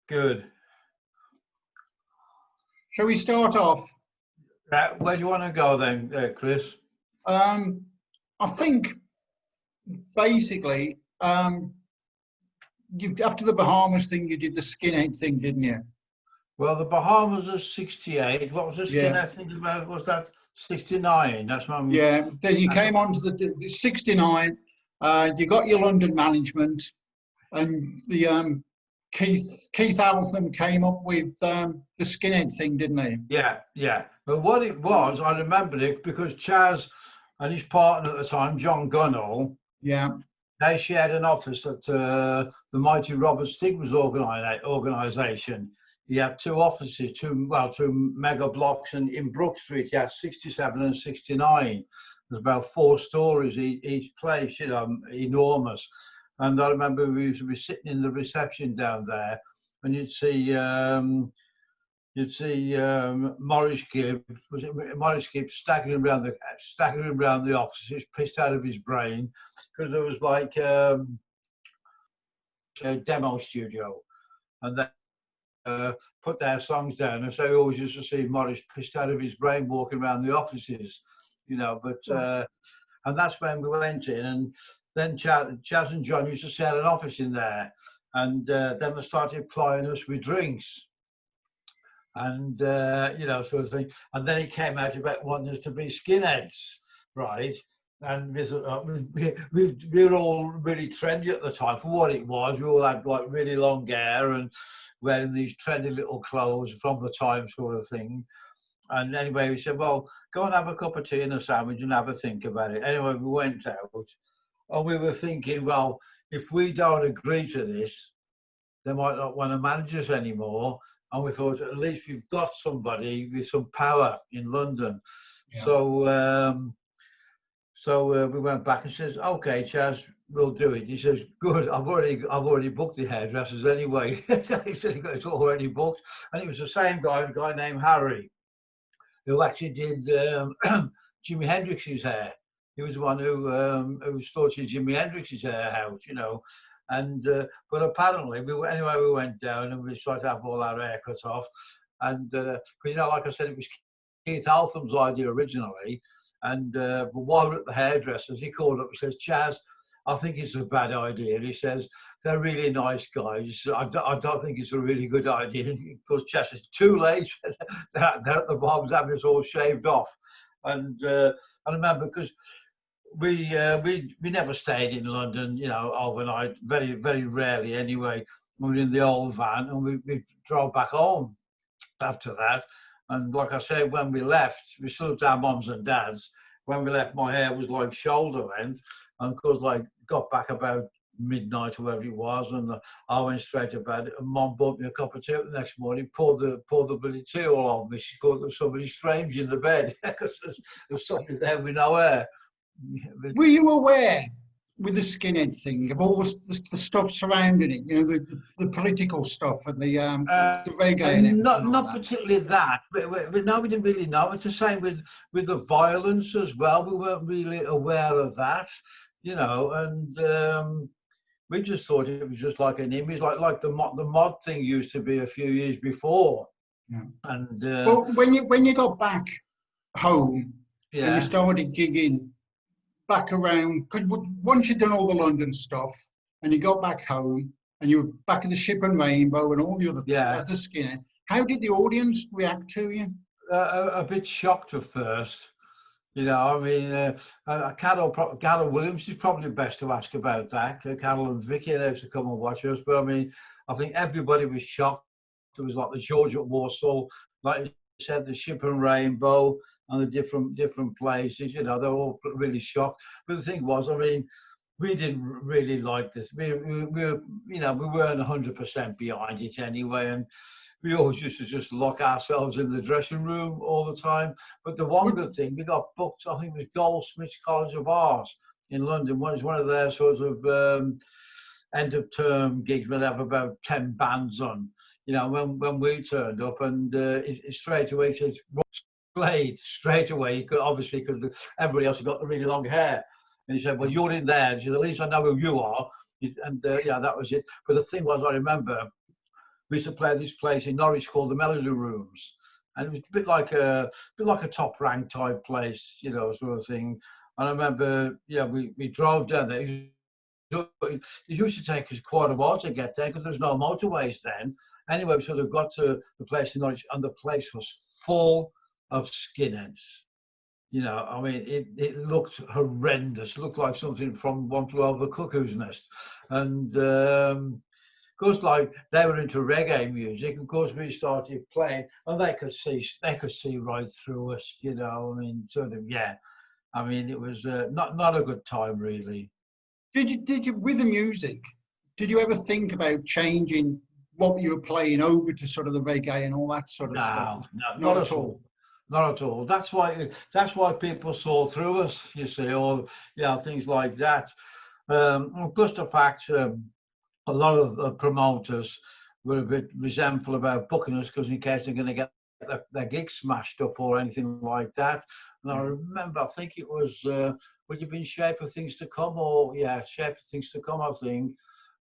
Good. Shall we start off? Where do you want to go then, Chris? I think basically, after the Bahamas thing, you did the skinhead thing, didn't you? Well, the Bahamas are 68. What was the skinhead thing about? Was that 69? That's my. Yeah. Then you came on to the 69. You got your London management, and the Keith Altham came up with the skinhead thing, didn't he? Yeah, yeah. But what it was, I remember it because Chaz and his partner at the time, John Gunnell, Yeah. they shared an office at the Mighty Robert Stigmas organisation. He had two offices, two mega blocks, and in Brook Street he had 67 and 69. There's about 4 stories each place, you know, enormous. And I remember we used to be sitting in the reception down there, and you'd see Morris Gibb, staggering around the offices, pissed out of his brain, because there was like a demo studio, and they put their songs down, and so we always used to see Morris pissed out of his brain walking around the offices, you know. But and that's when we went in, and then Chaz and John used to set an office in there, and then they started plying us with drinks. And you know, sort of thing. And then he came out about wanting us to be skinheads, right? And we were all really trendy at the time for what it was. We all had like really long hair and wearing these trendy little clothes from the time, sort of thing. And anyway, we said, well, go and have a cup of tea and a sandwich and have a think about it. Anyway, we went out, and we were thinking, well, if we don't agree to this, they might not want to manage us anymore. And we thought, at least we've got somebody with some power in London. Yeah. So we went back and says, okay, Chaz, we'll do it. He says, good, I've already booked the hairdressers anyway. He said it's already booked. And it was the same guy, a guy named Harry, who actually did Jimi Hendrix's hair. He was the one who sorted Jimi Hendrix's hair out, you know. And but apparently we went down and we started to have all our hair cut off, and because you know, like I said, it was Keith Altham's idea originally, and but while we were at the hairdressers, he called up and says, Chaz, I think it's a bad idea. He says, they're really nice guys. I don't think it's a really good idea. And of course, Chaz says, too late. They're at the barb's having us all shaved off. And I remember because we never stayed in London, you know, overnight. Very, very rarely anyway. We were in the old van, and we drove back home after that. And like I said, when we left, we still lived with our mums and dads. When we left, my hair was like shoulder length, and of course, like got back about midnight or whatever it was, and I went straight to bed. And Mum bought me a cup of tea the next morning, poured the bloody tea all on me. She thought there was somebody strange in the bed because there's somebody there with no hair. Were you aware with the skinhead thing of all the stuff surrounding it? You know, the political stuff and the reggae and everything. Not particularly that, but no, we didn't really know. It's the same with the violence as well. We weren't really aware of that, you know, and we just thought it was just like an image, like the mod thing used to be a few years before. Yeah. And well, when you got back home, yeah, and you started gigging back around, because once you'd done all the London stuff and you got back home and you were back at the Ship and Rainbow and all the other things, as a skinhead, how did the audience react to you? A bit shocked at first. You know, I mean, Carol Williams is probably best to ask about that. Carol and Vicky, they used to come and watch us. But I mean, I think everybody was shocked. There was like the George at Warsaw, like you said, the Ship and Rainbow, and the different places. You know, they were all really shocked. But the thing was, I mean, we didn't really like this. We were, you know, we weren't 100% behind it anyway, and we always used to just lock ourselves in the dressing room all the time. But the one good thing, we got booked, I think it was Goldsmiths College of Art in London. It was one of their sort of end of term gigs. We'd have about 10 bands on, you know, when we turned up, and it straight away says Slade, straight away, obviously, because everybody else had got the really long hair. And he said, well, you're in there. And she said, at least I know who you are. And yeah, that was it. But the thing was, I remember we used to play this place in Norwich called the Melody Rooms, and it was a bit like a top rank type place, you know, sort of thing. And I remember, yeah, we drove down there. It used to take us quite a while to get there because there's no motorways then. Anyway, we sort of got to the place in Norwich, and the place was full of skinheads. You know, I mean, it looked horrendous. It looked like something from One Flew Over the Cuckoo's Nest. And of course, like, they were into reggae music. Of course, we started playing, and they could see right through us. You know, I mean, sort of, yeah. I mean, it was not a good time, really. Did you with the music? Did you ever think about changing what you were playing over to sort of the reggae and all that sort of stuff? No, not at all. Not at all. That's why people saw through us, you see, or things like that. Plus the fact a lot of the promoters were a bit resentful about booking us because in case they're going to get their gig smashed up or anything like that. And I remember, I think it was would you be in Shape of Things to Come, or Shape of Things to Come, I think.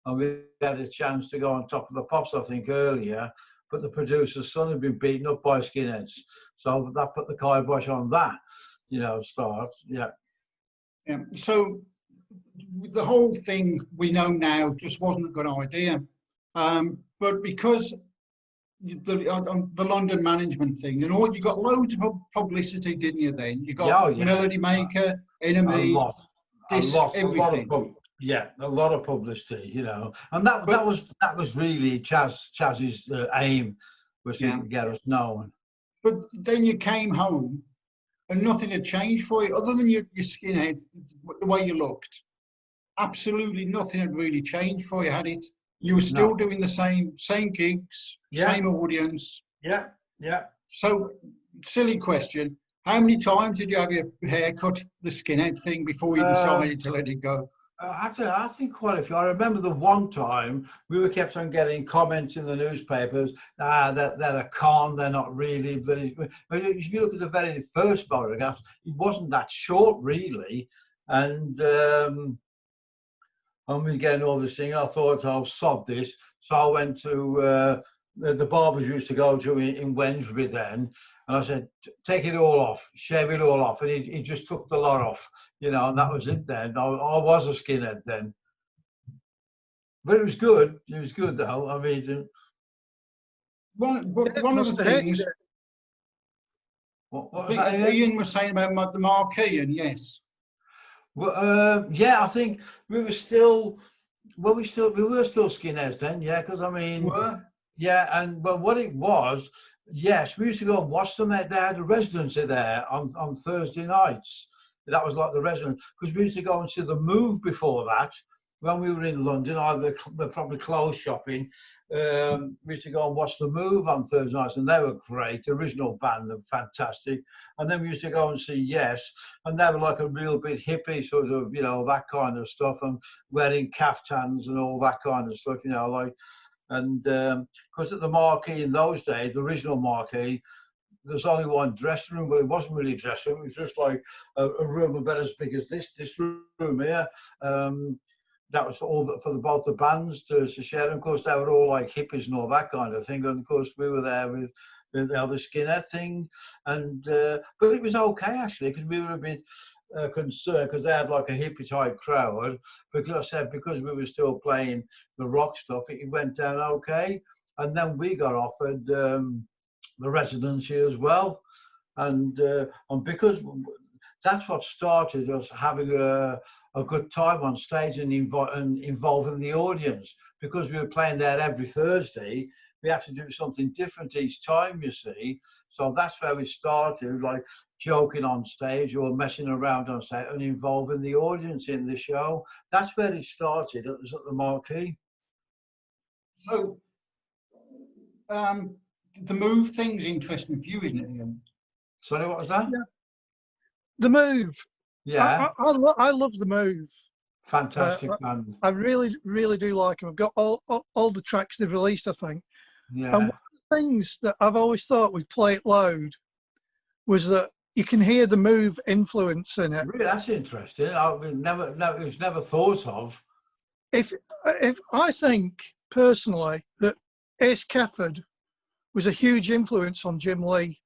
And we had a chance to go on Top of the Pops, I think, earlier. But the producer's son had been beaten up by skinheads, so that put the kibosh on that, start. Yeah. So the whole thing we know now just wasn't a good idea, but because the London management thing and all, you got loads of publicity, didn't you? Then you got Melody Maker, Enemy, everything. A lot of publicity, and that was really Chaz's aim, was to get us known. But then you came home, and nothing had changed for you, other than your skinhead, the way you looked. Absolutely nothing had really changed for you, had it? You were still doing the same gigs, same audience. Yeah. So, silly question: how many times did you have your hair cut, the skinhead thing, before you decided to let it go? I think quite a few. I remember the one time we were kept on getting comments in the newspapers that they're a con, they're not really. But if you look at the very first photograph, it wasn't that short really, and we getting all this thing. I thought, I'll sod this. So I went to the barbers used to go to in Wednesbury then, and I said, take it all off, shave it all off. And he just took the lot off, and that was it then. I was a skinhead then. But it was good. It was good though. I mean, one of the things Ian was saying about the marquee, and yes. Well, I think we were still skinheads then, because I mean, but what it was, yes, we used to go and watch them. They had a residency there on Thursday nights. That was like the residence, because we used to go and see the Move before that. When we were in London, either probably clothes shopping, we used to go and watch the Move on Thursday nights, and they were great. The original band, and fantastic. And then we used to go and see Yes, and they were like a real bit hippie sort of, that kind of stuff, and wearing caftans and all that kind of stuff, and because at the marquee in those days, the original marquee, there's only one dressing room, but it wasn't really a dressing room. It was just like a room about as big as this room here. That was all for both the bands to share. And of course, they were all like hippies and all that kind of thing. And of course, we were there with the other skinhead thing. And but it was okay actually, because we were a bit concerned because they had like a hippie type crowd. Because we were still playing the rock stuff, it went down okay. And then we got offered the residency as well, and because that's what started us having a good time on stage and involving the audience, because we were playing there every Thursday. We have to do something different each time, you see. So that's where we started, like joking on stage or messing around on stage and involving the audience in the show. That's where it started. It was at the marquee. So the Move thing's interesting for you, isn't it, Ian? Sorry, what was that? Yeah. The Move. Yeah. I love the Move. Fantastic band. I really, really do like them. I've got all the tracks they've released, I think. Yeah. And one of the things that I've always thought with Play It Loud was that you can hear the Move influence in it. Really, that's interesting. It was never thought of. If I think personally that Ace Cafford was a huge influence on Jim Lee.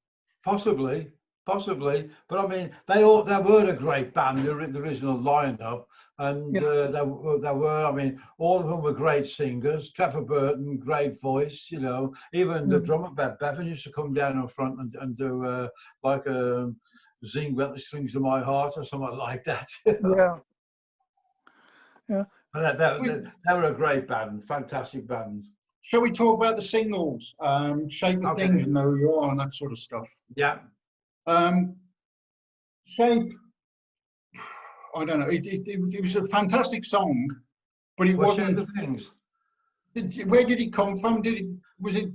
Possibly, possibly. But I mean, they were a great band, the original lineup, and they were. I mean, all of them were great singers. Trevor Burton, great voice. You know, even the drummer Bevan used to come down in front and do like a "Zing Went the Strings of My Heart" or something like that. Yeah. Yeah. They were a great band, fantastic band. Shall we talk about the singles? Shape of Things, Know Who You Are, and that sort of stuff. Yeah. Shape, I don't know. It was a fantastic song, but it wasn't. Shape of Things. Where did it come from? Was it?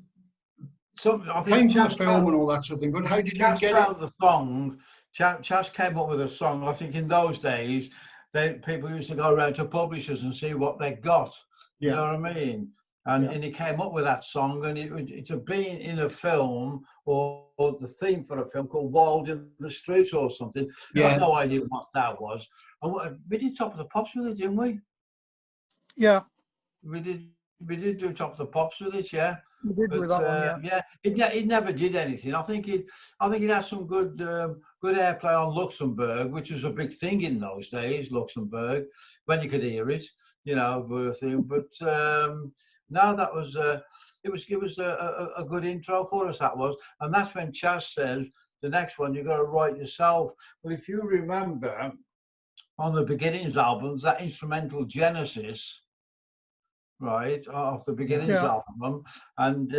I think came from the film and all that sort of thing. But how did you get it? The song. Chas came up with a song. I think in those days, people used to go around to publishers and see what they got. You know what I mean? And he came up with that song, and it had been in a film or the theme for a film called Wild in the Streets or something. I had no idea what that was. And we did Top of the Pops with it, didn't we? Yeah. We did do Top of the Pops with it, yeah. We did with that one, yeah. Yeah, it never did anything. I think it had some good airplay on Luxembourg, which was a big thing in those days, Luxembourg, when you could hear it, you know, but no, that was it was a good intro for us, that was. And that's when Chas says the next one you've got to write yourself. Well, if you remember on the Beginnings albums, that instrumental Genesis, right, off the Beginnings album, and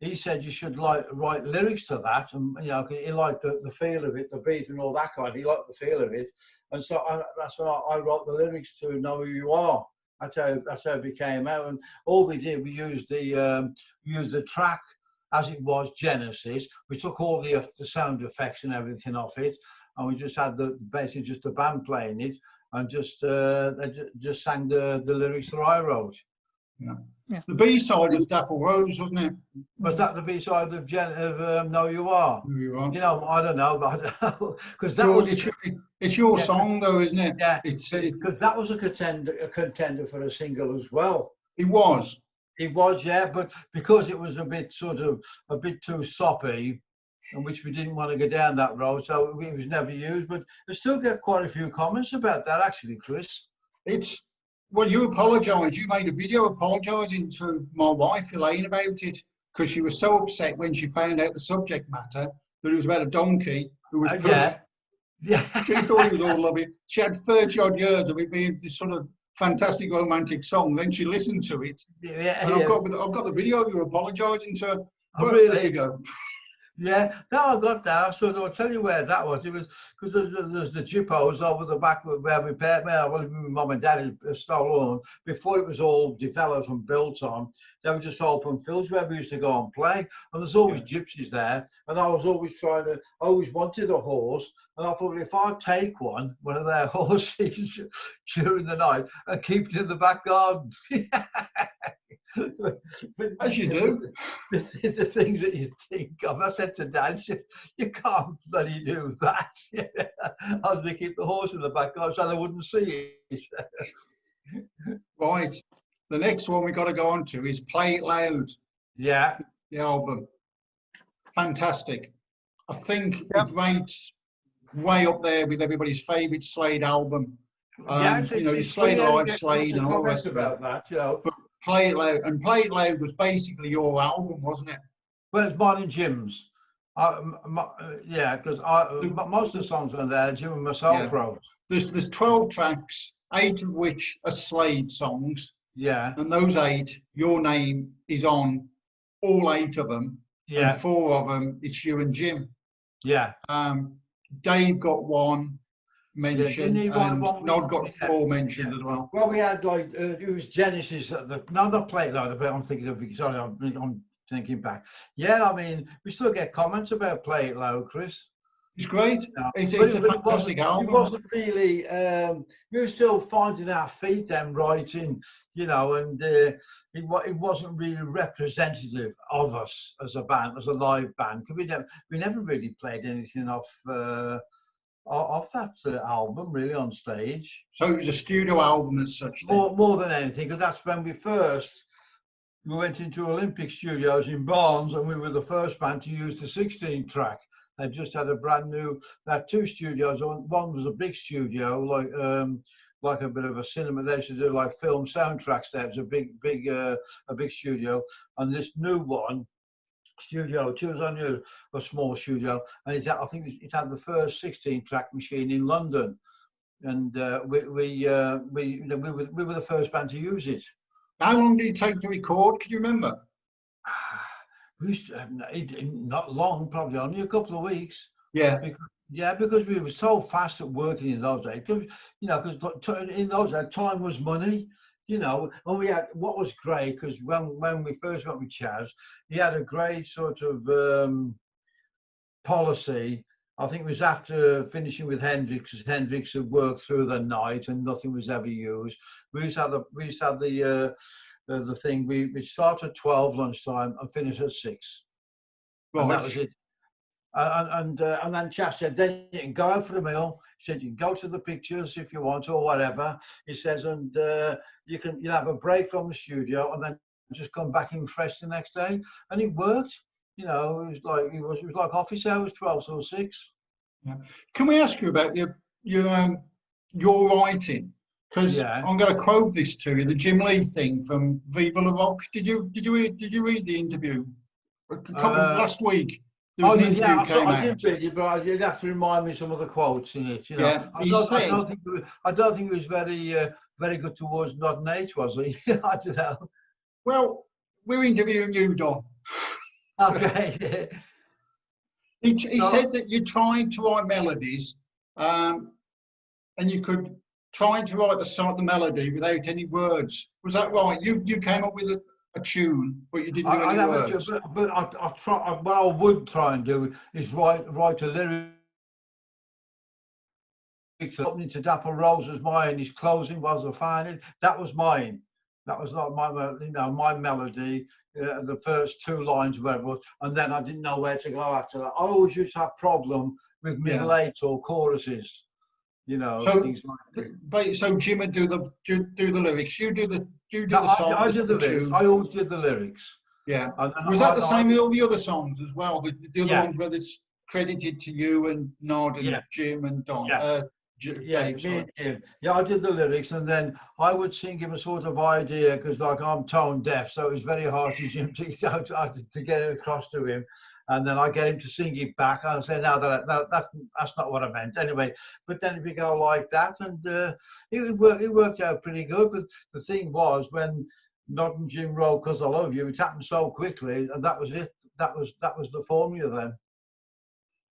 he said you should write lyrics to that, and you know, he liked the feel of it, the beat and all that kind. He liked the feel of it, and so that's when I wrote the lyrics to Know Who You Are. That's how it came out, and all we did, we used the track as it was, Genesis. We took all the sound effects and everything off it, and we just had basically just the band playing it, and just sang the lyrics that I wrote. Yeah. The B-side was Dapple Rose, wasn't it? Was that the B-side of Know You Are? Know You Are. You know, I don't know, but because that was it's your song, though, isn't it? Yeah, because that was a contender for a single as well. It was. It was, yeah, but because it was a bit too soppy, and which we didn't want to go down that road, so it was never used. But I still get quite a few comments about that, actually, Chris. Well, you apologised. You made a video apologising to my wife, Elaine, about it, because she was so upset when she found out the subject matter, that it was about a donkey who was cursed. Yeah. She thought it was all lovely. She had 30-odd years of it being this sort of fantastic romantic song. Then she listened to it. And I've got the video. You're apologising to her. Oh, really? There you go. Yeah, no, I got that. So I'll tell you where that was. It was because there's the Jippos over the back where my mum and dad had stole on before it was all developed and built on. They were just open fields where we used to go and play, and there's always gypsies there. And I was always wanted a horse, and I thought, well, if I take one of their horses during the night and keep it in the back garden. As you do. The things that you think of. I said to Dad, you can't bloody do that. I was going to keep the horse in the back garden so they wouldn't see it. Right. The next one we got to go on to is Play It Loud. Yeah. The album. Fantastic. I think it rates way up there with everybody's favourite Slade album. You know, your Slade Live, Slade and all the rest about that, you know. But Play It Loud, and Play It Loud was basically your album, wasn't it? Well, it's mine and Jim's. Yeah, because most of the songs on there, Jim and myself wrote. There's 12 tracks, 8 of which are Slade songs. Yeah. And those 8, your name is on all 8 of them. Yeah. And 4 of them, it's you and Jim. Yeah. Dave got 1 mention, and Nod got 4 mentions as well. Well, we had it was Genesis. Not Play It Loud, but I'm thinking of. Sorry, I'm thinking back. Yeah, I mean, we still get comments about Play It Loud, Chris. It's great. It's a fantastic album. It wasn't really. We were still finding our feet then writing, you know, and it wasn't really representative of us as a band, as a live band, because we never really played anything off that album really on stage. So it was a studio album as such then? More than anything, because that's when we first we went into Olympic Studios in Barnes, and we were the first band to use the 16 track. They just had a brand new. They had 2 studios. One was a big studio, like a bit of a cinema. They used to do like film soundtracks. There was a big studio, and this new one. Studio 2 was only a small studio, and I think it had the first 16-track machine in London, and we were the first band to use it. How long did it take to record? Could you remember? We used to, not long, probably only a couple of weeks. Yeah. Because we were so fast at working in those days. Because in those days, time was money. And we had, what was great, because when we first got with Chaz, he had a great sort of policy. I think it was after finishing with Hendrix, because Hendrix had worked through the night and nothing was ever used. We used to have the thing. We start at 12 lunchtime and finish at 6. Right. And that was it. And then Chaz said, then you can go out for a meal. He said, you can go to the pictures if you want or whatever. He says, and you'll have a break from the studio and then just come back in fresh the next day. And it worked. It was like office hours, 12 till 6. Yeah. Can we ask you about your writing? Because I'm going to quote this to you, the Jim Lee thing from Viva La Rock. Did you read the interview last week? There was an interview came out. I did read it, but you'd have to remind me some of the quotes in it. Yeah, I don't think he was very good towards Nod and H, was he? I don't know. Well, we're interviewing you, Don. Okay. He said that you tried to write melodies, and you could try to write the melody without any words. Was that right? You came up with a tune, but you didn't do any words. But I try. What I would try and do is write a lyric. Opening to Dapple Rose was mine. His closing was a fine. That was mine. That was not my melody. The first 2 lines, whatever it was, and then I didn't know where to go after that. I always used to have problem with middle 8 or choruses. So, things like that. So Jim would do the lyrics. You do the songs. I did the lyrics. I always did the lyrics. Yeah. Was that the same with all the other songs as well? The other ones where it's credited to you and Nod and Jim and Don. Dave, I did the lyrics, and then I would sing him a sort of idea, because I'm tone deaf, so it was very hard for Jim to get it across to him. And then I get him to sing it back. I say, no, that's not what I meant. Anyway, but then we go like that, and it worked out pretty good. But the thing was, when Nod and Jim wrote "Cause I Love You," it happened so quickly, and that was it. That was the formula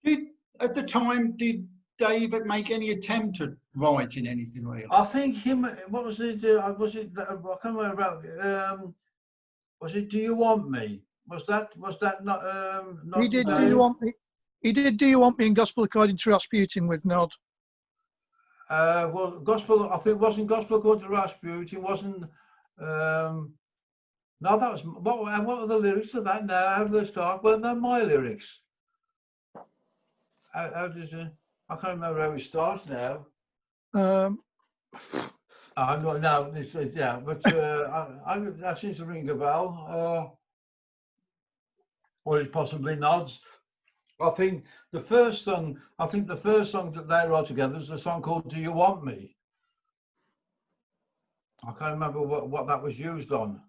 then. At the time, did David make any attempt at writing anything really? I think him. What was it? Was it? I can't remember. Was it "Do You Want Me"? Was that not? He did. Do you want me? He did. Do You Want Me in Gospel According to Rasputin with Nod. Well, gospel. I think it wasn't Gospel According to Rasputin. It wasn't. No, that was. What are the lyrics of that now? How do they start? Well, they're my lyrics. How does it? I can't remember how it starts now. I'm not now. But that seems to ring a bell. Or it possibly Nods. I think the first song that they wrote together was a song called "Do You Want Me?" I can't remember what that was used on.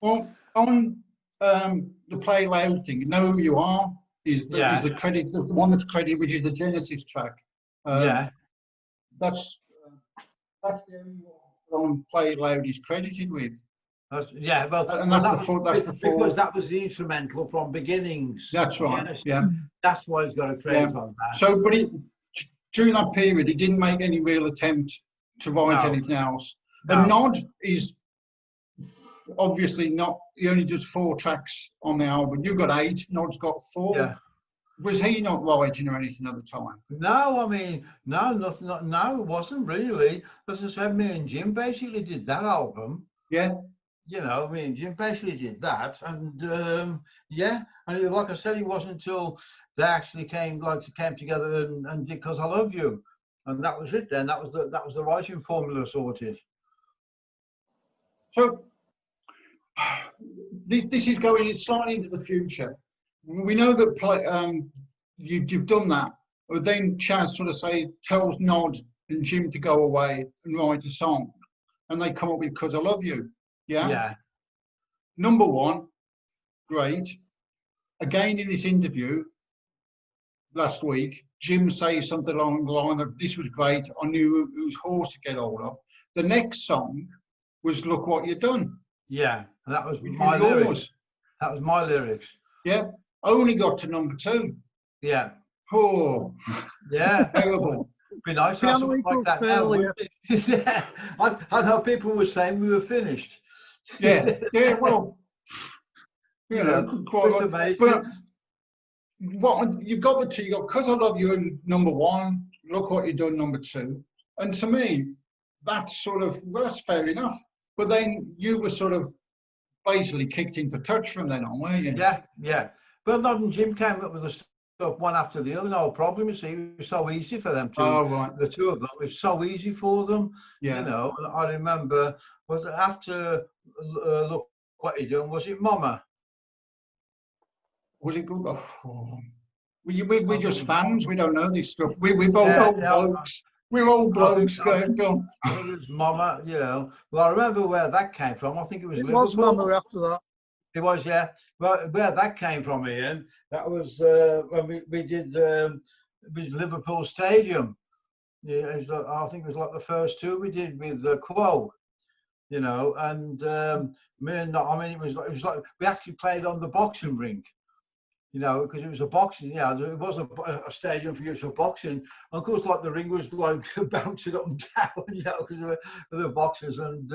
Well, on the Play Loud thing, "Know Who You Are" is the credit, the one that's credited, which is the Genesis track. That's the only one on Play Loud is credited with. That's the because that was the instrumental from Beginnings. That's right. Genesis. Yeah. That's why he's got a credit on that. So, but during that period, he didn't make any real attempt to write anything else. No. And Nod is obviously not. He only does 4 tracks on the album. You've got 8. Nod's got 4. Yeah. Was he not writing or anything at the time? No, I mean, no, nothing. No, it wasn't really. As I said, me and Jim basically did that album. Yeah. Me and Jim basically did that, and and like I said, it wasn't until they actually came together and did "Cause I Love You," and that was it. Then that was the writing formula sorted. So this is going slightly into the future. We know that you've done that, but then Chaz sort of tells Nod and Jim to go away and write a song, and they come up with "'Cause I Love You." Yeah. Yeah. Number one, great. Again, in this interview last week, Jim says something along the line of, "This was great. I knew whose horse to get hold of." The next song was "Look What You've Done." Yeah, that was Which my was lyrics. yours. That was my lyrics. Yeah. Only got to number two. Yeah. Oh, Yeah. terrible. Be nice to have something like that now, wouldn't it? Yeah. I know people were saying we were finished. Yeah. Yeah. Well, you know, quite right. But what you've got the two, you got "'Cause I Love You" in number one. Look What You've Done, number two. And to me, that's that's fair enough. But then you were sort of basically kicked into touch from then on, weren't you? Yeah, yeah. But Nod and Jim came up with the stuff one after the other. No problem. You see, it was so easy for them to. Oh, right. The two of them. It was so easy for them. Yeah. You know, and I remember, was it after Look What You're Doing? Was it Mama? Was it good? Oh. We're just fans. We don't know this stuff. We're both old blokes. We're old blokes. It was Mama, you know. Well, I remember where that came from. I think it was Liverpool. It was Mama after that. It was, yeah. Well, where that came from, Ian, that was when we did with Liverpool Stadium. Yeah, I think it was like the first two we did with Quo, you know, and it was like we actually played on the boxing rink. You know, because it was a boxing, it was a stadium for use for boxing. And of course, like the ring was like bouncing up and down, you know, because of the boxers. And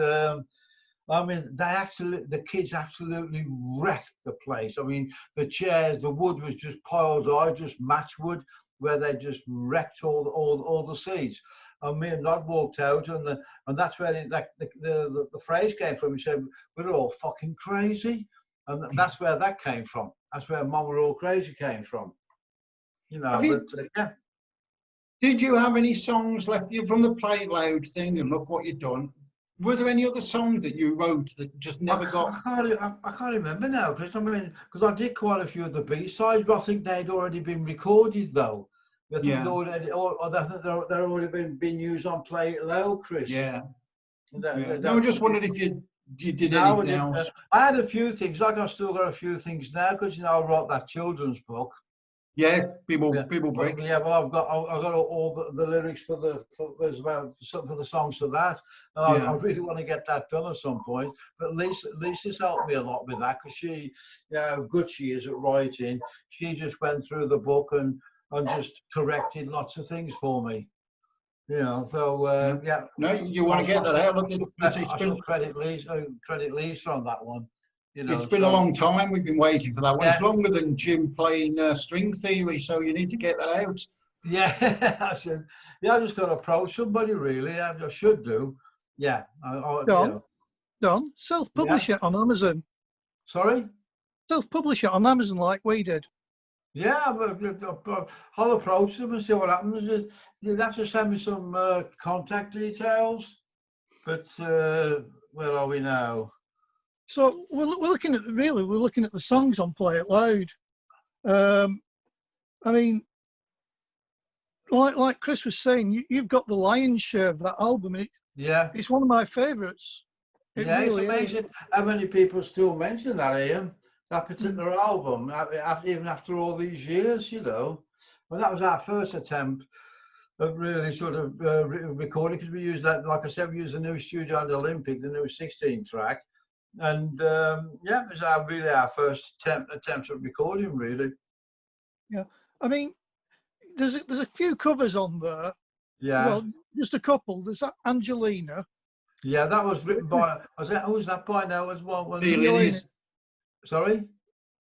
I mean, the kids absolutely wrecked the place. I mean, the chairs, the wood was just piled high, just matchwood, where they just wrecked all the seats. And me and Nod walked out, and that's where the phrase came from. He said, "We're all fucking crazy." And that's where that came from. That's where Mum We're All Crazy came from. You know, yeah. Did you have any songs left from the Play It Loud thing and Look What You've Done? Were there any other songs that you wrote that just never got? I can't remember now, because I did quite a few of the B-sides, but I think they'd already been recorded though. I think they're already been used on Play It Loud, Chris. Yeah. No, I just wondered if you did anything else. I had a few things. Like I've still got a few things now, because I wrote that children's book. Yeah, people break. Yeah, well, I've got all the lyrics for the songs for that. And I really want to get that done at some point. But Lisa's helped me a lot with that, because she, good she is at writing. She just went through the book and just corrected lots of things for me. You know, so yeah. No, you want to get that out. I should credit Lisa on that one. You know, it's been a long time. We've been waiting for that one. It's longer than Jim playing string theory, so you need to get that out. Yeah, I just got to approach somebody. Really, I should do. Yeah, Don, self-publish it on Amazon. Sorry, self-publish it on Amazon like we did. Yeah, I'll approach them and see what happens. You'd have to send me some contact details. But where are we now? So we're looking at the songs on Play It Loud. I mean, like Chris was saying, you've got the lion's share of that album. It's one of my favourites. It's amazing how many people still mention that, Ian. That particular album, even after all these years, you know. Well, that was our first attempt of really sort of recording, because we used that, like I said, we used the new Studio and Olympic, the new 16 track. And it was our first attempt at recording, really. Yeah, I mean, there's a few covers on there. Yeah. Well, just a couple. There's that Angelina. Yeah, that was written by, who was that by now as well? Neil Innes. Sorry?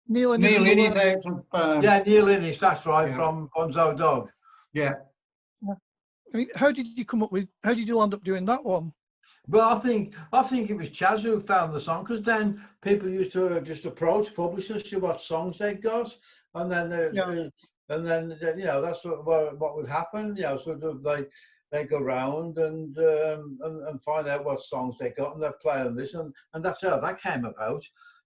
Neil Innes out of... Neil Innes, that's right, from Bonzo Dog. Yeah. I mean, how did you land up doing that one? Well, I think it was Chaz who found the song, because then people used to just approach publishers to what songs they got, and then that's what would happen. You know, sort of like they go round and find out what songs they got, and they play on this, and that's how that came about.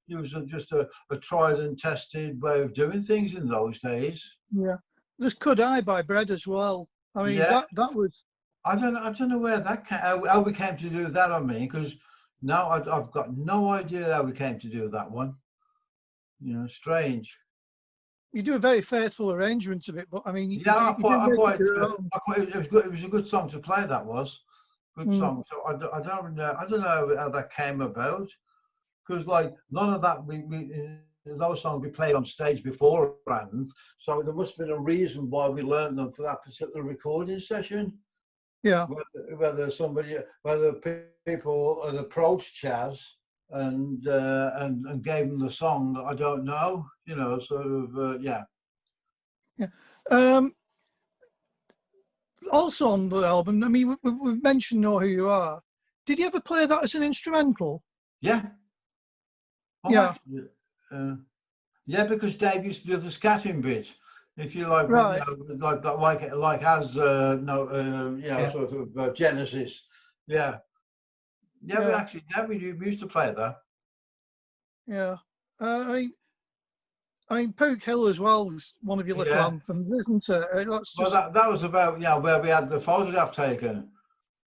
It was just a tried and tested way of doing things in those days. Yeah, there's Could I by Bread as well. I mean, Yeah. that was. I don't know where that came, how we came to do that. I mean, because now I've got no idea how we came to do that one. You know, strange. You do a very faithful arrangement of it, but I mean, Yeah, I you do make thought it your own. it was good. It was a good song to play. That was good song. So I don't know how that came about, because like none of that those songs we played on stage beforehand. So there must have been a reason why we learned them for that particular recording session. Yeah. Whether people had approached Chaz and gave him the song, I don't know. You know, sort of, yeah. Yeah. Also on the album, I mean, we've mentioned Know Who You Are. Did you ever play that as an instrumental? Yeah. Oh, yeah. Actually, yeah, because Dave used to do the scatting bit. If you like, right. You know, like as sort of Genesis. Yeah. Yeah, we used to play that. Yeah. I mean, Pook Hill as well was one of your little anthems, isn't it? That's just... Well, that was about where we had the photograph taken.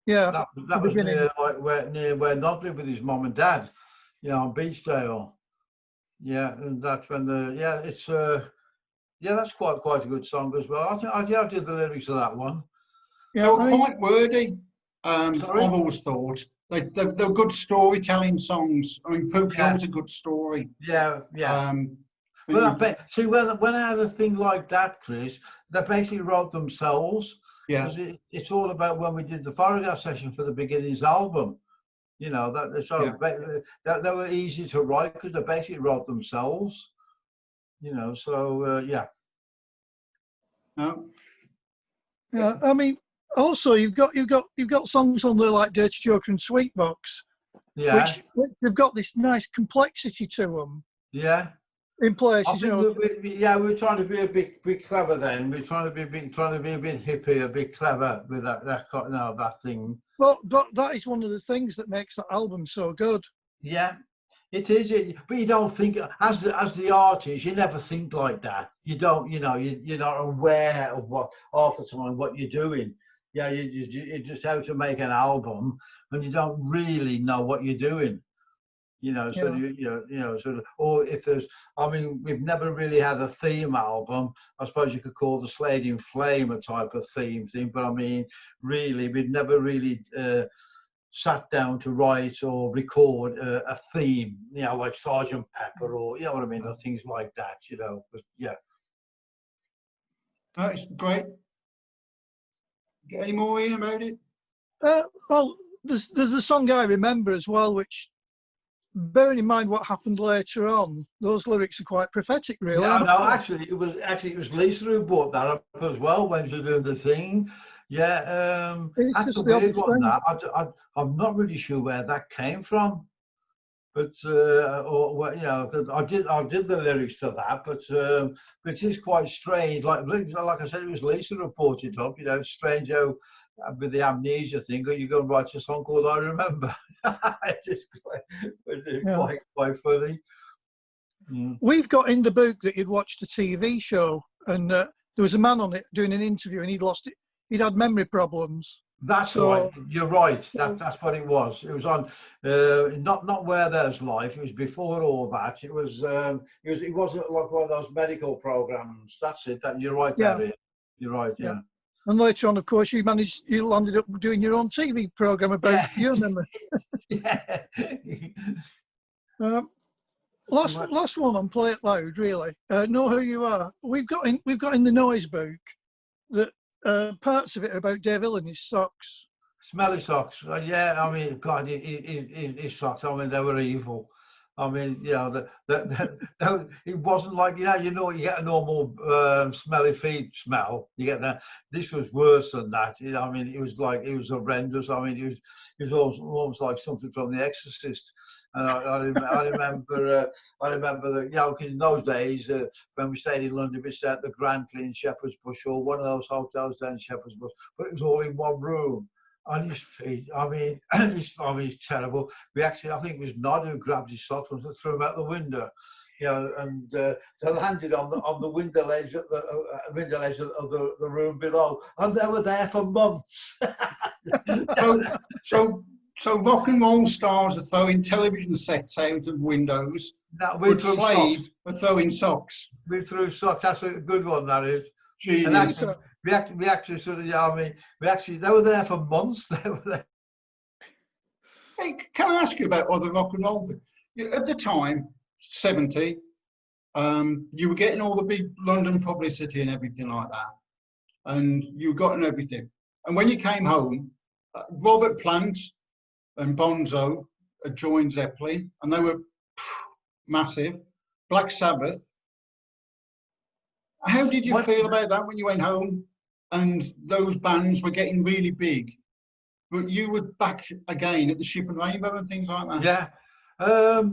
Yeah. That was near where Nod lived with his mom and dad, you know, on Beachdale. Yeah, and that's when it's that's quite a good song as well. I did the lyrics of that one. Yeah, they were quite wordy. I've always thought they're good storytelling songs. I mean, Pook Hill's a good story. Yeah. Well, see, when I had a thing like that, Chris, they basically wrote themselves. Yeah. Because it's all about when we did the photograph session for the Beginnings album. You know, they were easy to write because they basically wrote themselves. You know, so yeah. No. Yeah, I mean, also you've got songs on there like Dirty Joker and Sweet Box, which they've got this nice complexity to them. Yeah. In places, you know. We were trying to be a bit clever then. We're trying to be a bit hippie, a bit clever with that thing. But that is one of the things that makes that album so good. Yeah, it is. But you don't think as the artist, you never think like that. You don't. You know, you're not aware of what half the time what you're doing. Yeah, you just how to make an album, and you don't really know what you're doing. You know, so sort of, or if there's, I mean, we've never really had a theme album. I suppose you could call the Slade in Flame a type of theme thing, but I mean, really, we've never really sat down to write or record a theme, you know, like Sergeant Pepper or, you know what I mean, or things like that, you know, but yeah. That's great. Get any more in about it? Well, there's a song I remember as well, which, bearing in mind what happened later on, those lyrics are quite prophetic, really. Yeah, no, actually, it was Lisa who brought that up as well when she did the thing. Yeah, that's a weird one. That I'm not really sure where that came from, but I did the lyrics to that, but it is quite strange. Like I said, it was Lisa who brought it up. You know, it's strange how with the amnesia thing, you go and write a song called "I Remember." It's just quite funny. Mm. We've got in the book that you'd watched a TV show, and there was a man on it doing an interview, and he'd lost it. He'd had memory problems. That's right. You're right. That's what it was. It was on not Where There's Life. It was before all that. It wasn't like one of those medical programs. That's it. You're right there. You're right. Yeah. And later on, of course, you landed up doing your own TV program about your memory. Yeah. Last one on Play It Loud, really. Know Who You Are. We've got in the noise book that parts of it are about Dave Hill and his socks. Smelly socks. Yeah, I mean, God, his socks. I mean, they were evil. I mean, you know, it wasn't like, you get a normal smelly feet smell. You get that. This was worse than that. I mean, it was horrendous. I mean, it was almost like something from The Exorcist. And I remember that, you know, 'cause in those days, when we stayed in London, we stayed at the Grantley in Shepherd's Bush, or one of those hotels down in Shepherd's Bush, but it was all in one room. On his feet, I mean, it's terrible. We actually, I think it was Nod who grabbed his socks and threw him out the window, you know, and they landed on the window ledge at the room below, and they were there for months. So rock and roll stars are throwing television sets out of windows. But Slade were throwing socks. We threw socks. That's a good one. That is. Genius. And actually, we actually sort of, yeah, I mean, they were there for months. They were there. Hey, can I ask you about other rock and roll? At the time, 70, you were getting all the big London publicity and everything like that, and you got everything. And when you came home, Robert Plant and Bonzo had joined Zeppelin, and they were massive. Black Sabbath. How did you feel about that when you went home and those bands were getting really big, but you were back again at the Ship and Rainbow and things like that? Yeah.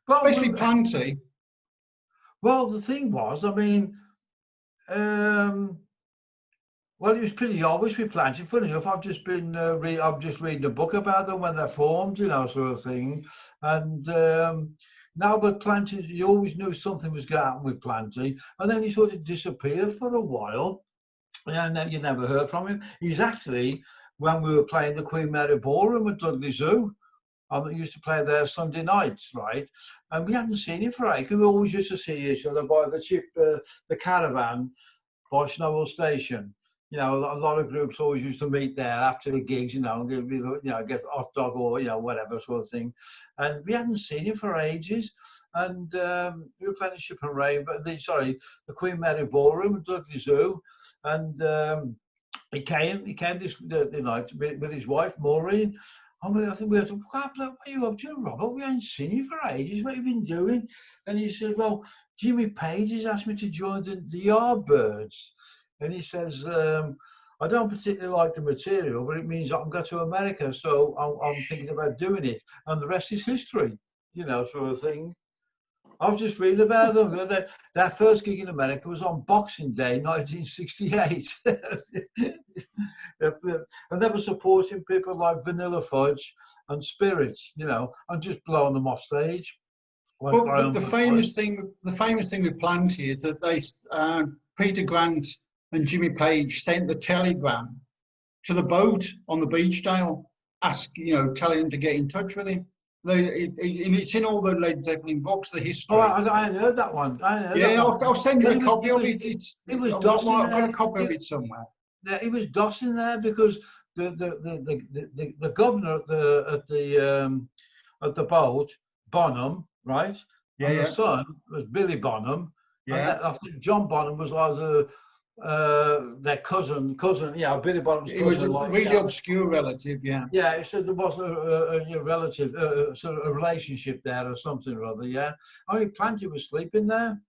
Especially Planty. Well, the thing was, I mean, well, it was pretty obvious with Planty. Funny enough, I've just been I'm just reading a book about them when they're formed, you know, sort of thing. And now, but Planty, you always knew something was going to happen with Planty, and then he sort of disappeared for a while, and you never heard from him. He's actually, when we were playing the Queen Mary Ballroom at Dudley Zoo, I used to play there Sunday nights, right? And we hadn't seen him for ages. We always used to see each other by the caravan by Snowhill Station. You know, a lot of groups always used to meet there after the gigs, you know, and get a hot dog or, you know, whatever sort of thing. And we hadn't seen him for ages. And we were playing the Ship and Rainbow, the Queen Mary Ballroom at Dudley Zoo. And he came this night with his wife, Maureen. I think we were talking, what are you up to, Robert? We ain't seen you for ages. What have you been doing? And he said, well, Jimmy Page has asked me to join the Yardbirds. And he says, I don't particularly like the material, but it means I can go to America. So I'm thinking about doing it. And the rest is history, you know, sort of thing. I was just reading about them. Their first gig in America was on Boxing Day, 1968. And they were supporting people like Vanilla Fudge and Spirit, you know, and just blowing them off stage. Well, the famous thing with Planty is that they, Peter Grant and Jimmy Page sent the telegram to the boat on the Beachdale, telling him to get in touch with him. It's in all the Led Zeppelin books, the history. Oh, I heard that one. I'll send you a copy of it. I've got a copy of it somewhere. Yeah, it was dossing there because the governor at the boat, Bonham, right? And the son was Billy Bonham. Yeah. And I think John Bonham was either their cousin. Yeah, Billy Bonham's cousin. It was a really obscure relative. Yeah. Yeah, it said there was a relative, sort of a relationship there or something or other. Yeah. I mean, Planty was sleeping there.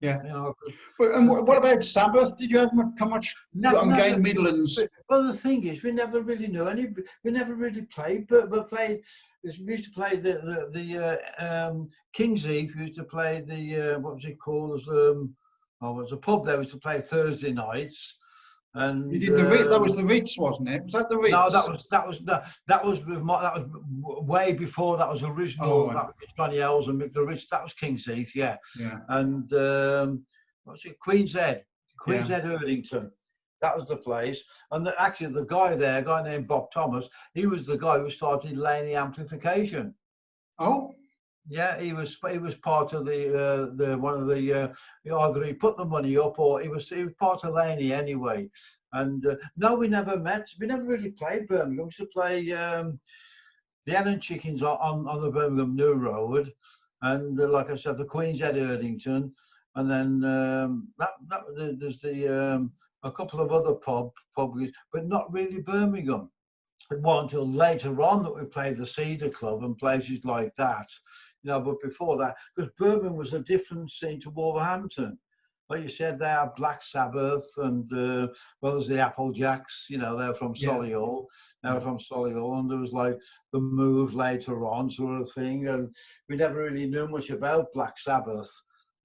Yeah. You know, and what about Sabbath? Did you have much on Game Midlands? Well, the thing is, we never really knew any. We never really played, but we used to play the King's Eve. We used to play the what was it called? It was a pub there. We used to play Thursday nights. And you did that was the Ritz, wasn't it? Was that the Ritz? No, that was way before. That was original. That was Johnny Ells and Mick the Ritz. That was King's Heath, yeah. And what's it? Queen's Head Erdington. That was the place. And actually, the guy there, a guy named Bob Thomas, he was the guy who started Laney Amplification. Oh. Yeah, he was part of either he put the money up or he was part of Laney anyway. And no, we never met. We never really played Birmingham. We used to play the Hen and Chickens on the Birmingham New Road, and like I said, the Queen's Head Erdington, and then there's a couple of other pubs, but not really Birmingham. It wasn't until later on that we played the Cedar Club and places like that. You know, but before that, because Birmingham was a different scene to Wolverhampton. like you said, they are Black Sabbath, and well, there's the Applejacks. You know, they're from Solihull. They were from Solihull, and there was like the Move later on, sort of thing. And we never really knew much about Black Sabbath,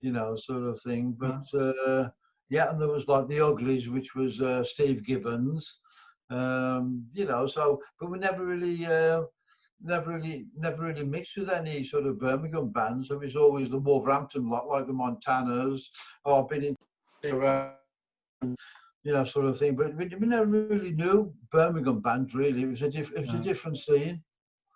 you know, sort of thing. But yeah, and there was like the Uglies, which was Steve Gibbons. You know, so but we never really mixed with any sort of Birmingham bands. It was always the Wolverhampton lot, like the Montanas. Oh, I've been in around, you know, sort of thing. But we never really knew Birmingham bands. Really, it was a different scene.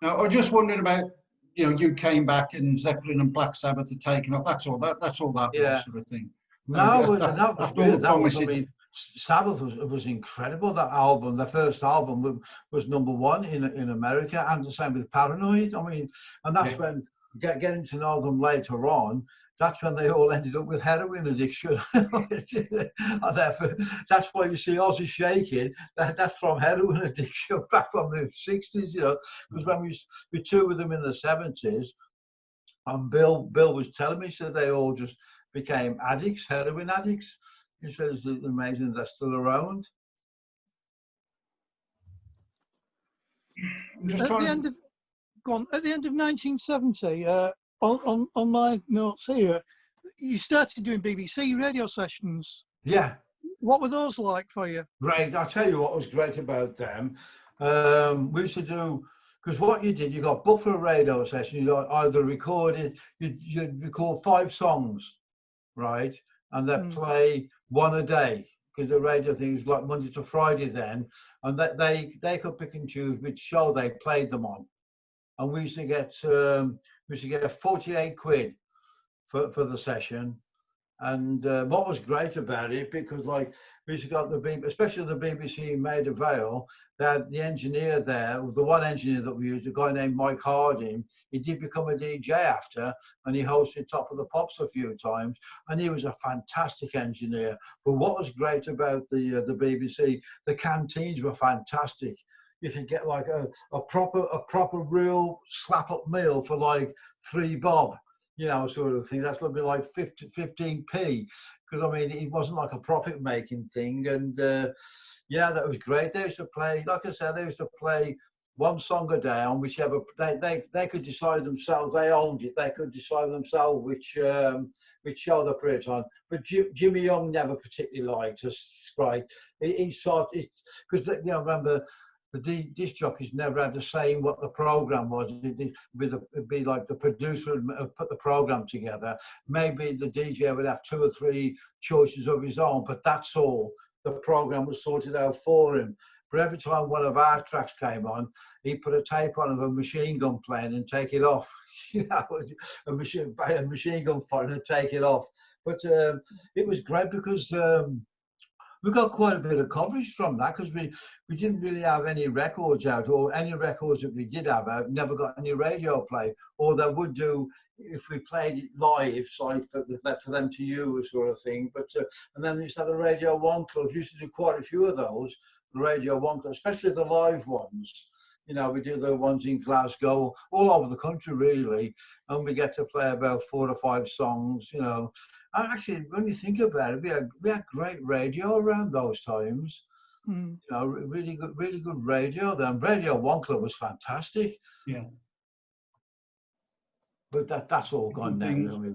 Now, I just wondered about, you know, you came back and Zeppelin and Black Sabbath had taken off. That's all that was, sort of thing. No, that was good. That was, I mean, Sabbath was incredible. That album, the first album, was #1 in America, and the same with Paranoid. I mean, and that's when getting to know them later on. That's when they all ended up with heroin addiction. That's why you see Ozzy shaking. That's from heroin addiction back from the '60s, you know. Because when we toured with them in the '70s, and Bill was telling me, so they all just became addicts, heroin addicts. He says it's amazing they're still around. At the end of 1970, on my notes here, you started doing BBC radio sessions. Yeah. What were those like for you? Great. I'll tell you what was great about them. We used to do, because what you did, you got booked for a radio session. You either recorded, you'd record 5 songs, right? And they'd play one a day, because the radio thing was like Monday to Friday then, and that they could pick and choose which show they played them on. And we used to get 48 quid for the session. And what was great about it, because like we used to got especially the BBC Maida Vale, they had the engineer there, the one engineer that we used, a guy named Mike Harding. He did become a DJ after, and he hosted Top of the Pops a few times, and he was a fantastic engineer. But what was great about the BBC, the canteens were fantastic. You could get like a proper real slap up meal for like 3 bob. You know, sort of thing. That's going to be like 15p, because I mean, it wasn't like a profit-making thing. And yeah, that was great. They used to play, like I said, they used to play 1 song a day on whichever they could decide themselves. They owned it. They could decide themselves which show they put it on. But Jimmy Young never particularly liked us, right? He saw it because, you know, remember, the disc jockeys never had to say what the program was. It'd be like the producer would put the program together. Maybe the DJ would have 2 or 3 choices of his own, but that's all. The program was sorted out for him. But every time one of our tracks came on, he'd put a tape on of a machine gun playing and take it off. You know, a machine gun firing and take it off. But it was great because we got quite a bit of coverage from that, because we didn't really have any records out, or any records that we did have out never got any radio play, or they would do if we played it live, so for them to use, sort of thing. But and then we used to have the Radio 1 clubs. We used to do quite a few of those, the Radio 1 clubs, especially the live ones. You know, we do the ones in Glasgow, all over the country really, and we get to play about 4 or 5 songs, you know. And actually, when you think about it, we had great radio around those times. You know, really good radio. Then Radio 1 Club was fantastic. Yeah. But that's all gone now.